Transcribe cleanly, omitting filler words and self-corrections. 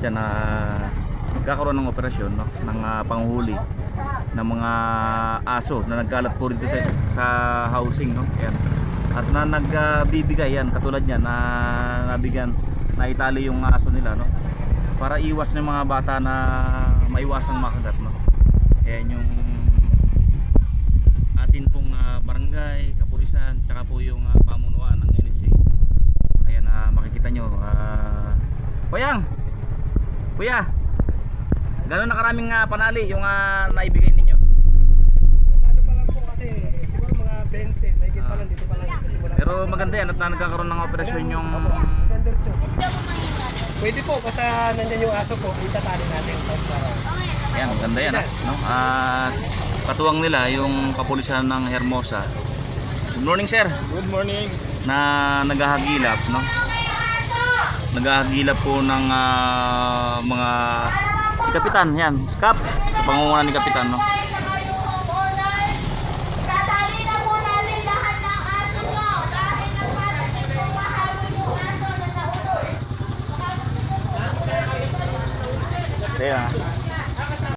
dyan na nagkakaroon ng operasyon, no, ng panghuli ng mga aso na nagkalat po rito sa housing, no. Ayan. At na nagbibigay yan katulad yan na nabigyan na itali yung aso nila, no, para iwas ng mga bata na maiwasang makagat, no. Ayan yung atin pong barangay, kapulisan, tsaka po yung pamunuan ng NSA. Ayan, makikita nyo, Kuya, gano'n na karaming panali yung naibigay ninyo? Ano pa lang po kasi siguro mga 20, may pa lang dito pa lang. Pero maganda yan at nagkakaroon ng operasyon yung... Pwede po, basta nandyan yung aso po, itatali natin. Yan, maganda yan, no? Katuwang nila yung kapulisan ng Hermosa. Good morning, sir. Good morning. Na naghahagilap, no? Naghahagilap po ng mga si Kapitan, yan, Kap, sa pangunguna ni Kapitan, no? Kaya